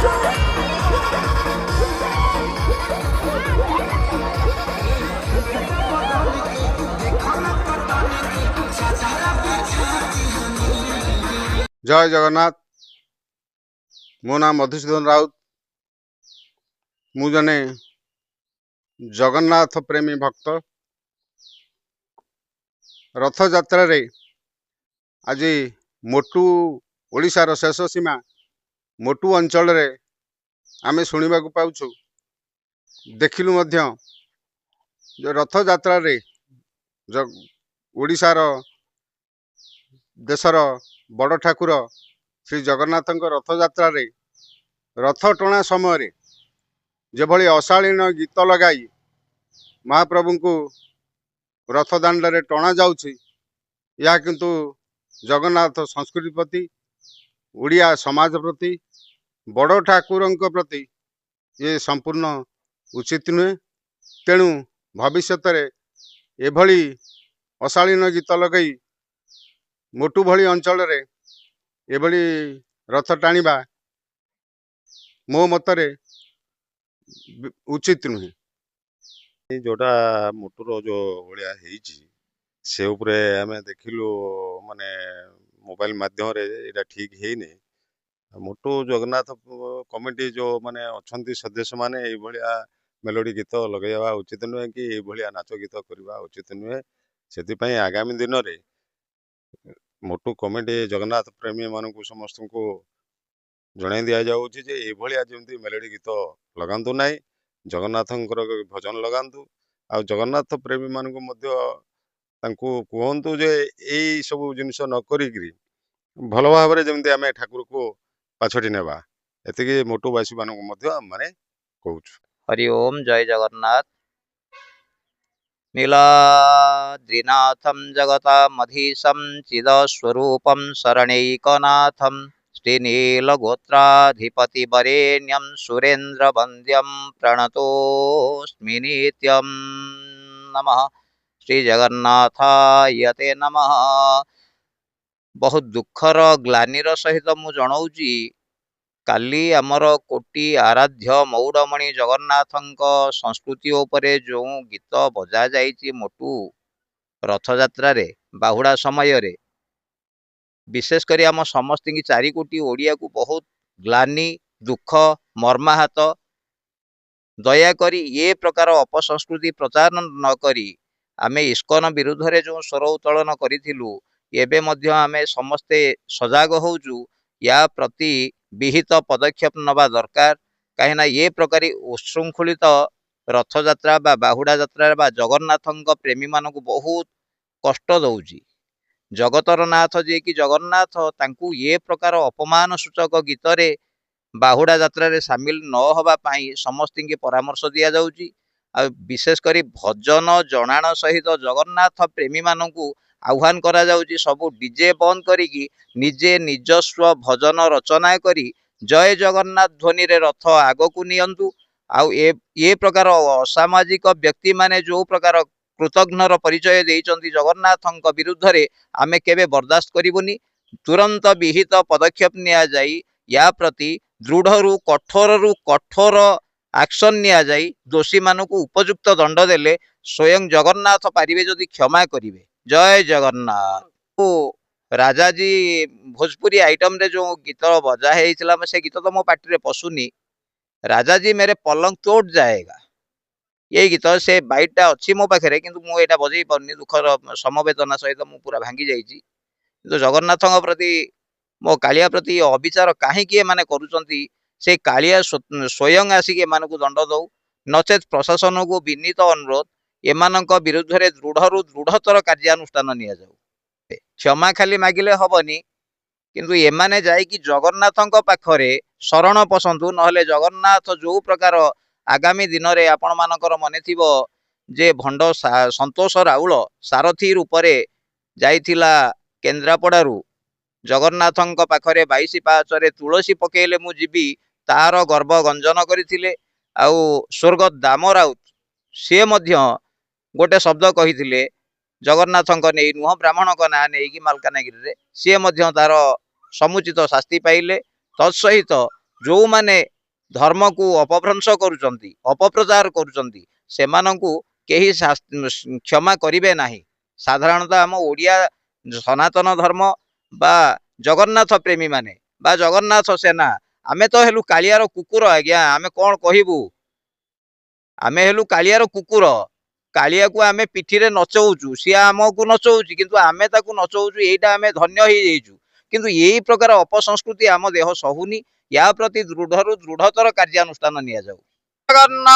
जय जगन्नाथ। मो नाम मधुसूदन राउत। मु जने जगन्नाथ प्रेमी भक्त। रथ यात्रा रे आज मोटू ओडिशार शेष सीमा मोटू अंचल रे आमे शुणा पाउछु देखिलु मध्य जो रथ यात्रा रे ओडिशार देशर बड़ ठाकुर श्री जगन्नाथ रथ यात्रा रे रथ टणा समय जेभली अशालीन गीत लगाई महाप्रभु को रथ दांड रे टणा जाउछि या किंतु जगन्नाथ संस्कृति प्रति उड़िया समाज प्रति बड़ ठाकुर प्रति ये संपूर्ण उचित नुहे। तेणु भविष्य रे एभली अशालीन गीत लगई मोटू भली अंचल रे एभली रथ टाणीबा मो मतरे उचित नुहे। जोटा मोटूर जो भाया से उपरे आम देखिलु माने मोबाइल माध्यम ये ठीक है नहीं। मोटू जगन्नाथ कमिटी जो माने अच्छा सदस्य माने ये मेलोडी गीत लगेवा उचित नुहे कि ये नाच गीत करवा उचित नुहे। से आगामी दिन में मोटू कमिटी जगन्नाथ प्रेमी मान समस्त को जन दि जाऊँगी जे ये जमी मेलोडी गीत लगातु ना जगन्नाथ भजन लगातु आ जगन्नाथ प्रेमी मान कहतु जे यही सब जिनस नक भल भाव जमी आम ठाकुर को पाछटी नेबा एति मोटूवासी मान कहूँ। हरि ओम जय जगन्नाथ। नीलाद्रिनाथं जगतामधीशं चिदस्वरूपं शरणैकनाथं श्रीनीलगोत्राधिपतिवरेण्यं सुरेन्द्रवन्द्यं प्रणतोऽस्मि नित्यं। नमः श्रीजगन्नाथाय ते नमः। बहुत दुखर ग्लानिर सहित मु जनाऊँगी काली आमर कोटी आराध्य मौड़मणि जगन्नाथंक संस्कृति उपरे जो गीत बजा जाइछि मोटू रथ यात्रा रे बाहुड़ा समय रे विशेष करी आम समस्त की 4 कोटी ओडिया को बहुत ग्लानि दुख मर्माहत। दयाकरी ये प्रकार अपसंस्कृति प्रचार न करी आमे इस्कन विरुद्ध रे जो स्वर उत्तोलन करिथिलु एबे मध्य आमे समस्ते सजाग होउजु या प्रति विहित पदक्षेप नवा दरकार। कहीं ये प्रकार उशृंखलित रथ यात्रा बा बाहुड़ा यात्रा बा जगन्नाथ प्रेमी मान को बहुत कष्ट दौची। जगतर नाथ जे कि जगन्नाथ तांकु ये प्रकार अपमान सूचक गीत रे बाहुड़ा यात्रा रे सामिल न होबा पाई समस्त के परामर्श दिया जाउची। आ विशेष करी भजन जनाण सहित जगन्नाथ प्रेमी मानू आह्वान करा जाउची सबु डीजे बंद करी निजे निजस्व भजन रचना करी जय जगन्नाथ ध्वनि रे रथ आग को नियंतु। आउ ये प्रकार असामाजिक व्यक्ति माने जो प्रकार कृतघ्नर परिचय देइचंती जगन्नाथंक विरुद्ध रे आमे केबे बर्दाश्त करिबुनी। तुरंत विहित पदक्षेप निया जाई या प्रति दृढ़ कठोर एक्शन निया जाई दोषी मानू उपयुक्त दंड देले स्वयं जगन्नाथ पारिबे जदि क्षमा करिवे। जय जगन्नाथ। राजाजी भोजपुरी आइटम रे जो गीत बजा है से गीत तो मो पार्टी रे पशुनी। राजाजी मेरे पलंग तोड़ जाएगा ये गीत से बाइटटा अच्छी मो पाखे किंतु मुझे बजई पार्नी दुखर समवेदना सहित मु पूरा भांगी जाइए। किंतु जगन्नाथ प्रति मो कालिया प्रति अविचार कहीं माने करुचंती से कालिया स्वयं आसिक एमान को दंड दौ नचेत प्रशासन को विनीत अनुरोध एमानक विरुद्ध रे दृढ़ दृढ़तर कार्यानुष्ठान निया जाऊ। क्षमा खाली मागिले हबनी किंतु एमाने जाइकी जगन्नाथंक पाखरे शरण पसंतु नहले जगन्नाथ जो प्रकार आगामी दिन में आपण मानकर मने थिबो जे भंड संतोष राउल सारथी रूपरे जाइथिला केन्द्रापड़ारू जगन्नाथंक पाखरे 22 पाचरे तुलसी पकेले मु जीवी तार गर्भ गंजन करथिले। आउ स्वर्गत दाम राउत सी मध्य गोटे शब्द कही जगन्नाथंक नहीं नुह ब्राह्मणक ना नहीं मालकानगिरी सी तार समुचित शास्ति पाइले। तत्सहित ଯୋଉମାନେ ଧର୍ମକୁ ଅପଭ୍ରଂଶ କରୁଛନ୍ତି, ଅପପ୍ରଚାର କରୁଛନ୍ତି, ସେମାନଙ୍କୁ କେହି କ୍ଷମା କରିବେ ନାହିଁ। ସାଧାରଣତଃ ଆମ ଓଡ଼ିଆ ସନାତନ ଧର୍ମ ବା ଜଗନ୍ନାଥ ପ୍ରେମୀ ମାନେ ବା ଜଗନ୍ନାଥ ସେନା, ଆମେ ତ ହେଲୁ କାଳିଆର କୁକୁର ଆଜ୍ଞା। ଆମେ କ'ଣ କହିବୁ? ଆମେ ହେଲୁ କାଳିଆର କୁକୁର। କାଳିଆକୁ ଆମେ ପିଠିରେ ନଚଉଛୁ, ସିଏ ଆମକୁ ନଚଉଛି, କିନ୍ତୁ ଆମେ ତାକୁ ନଚଉଛୁ। ଏଇଟା ଆମେ ଧନ୍ୟ ହେଇଯାଇଛୁ। କିନ୍ତୁ ଏଇ ପ୍ରକାର ଅପସଂସ୍କୃତି ଆମ ଦେହ ସହୁନି। ୟା ପ୍ରତି ଦୃଢ଼ରୁ ଦୃଢ଼ତର କାର୍ଯ୍ୟାନୁଷ୍ଠାନ ନିଆଯାଉ। ଜଗନ୍ନାଥ।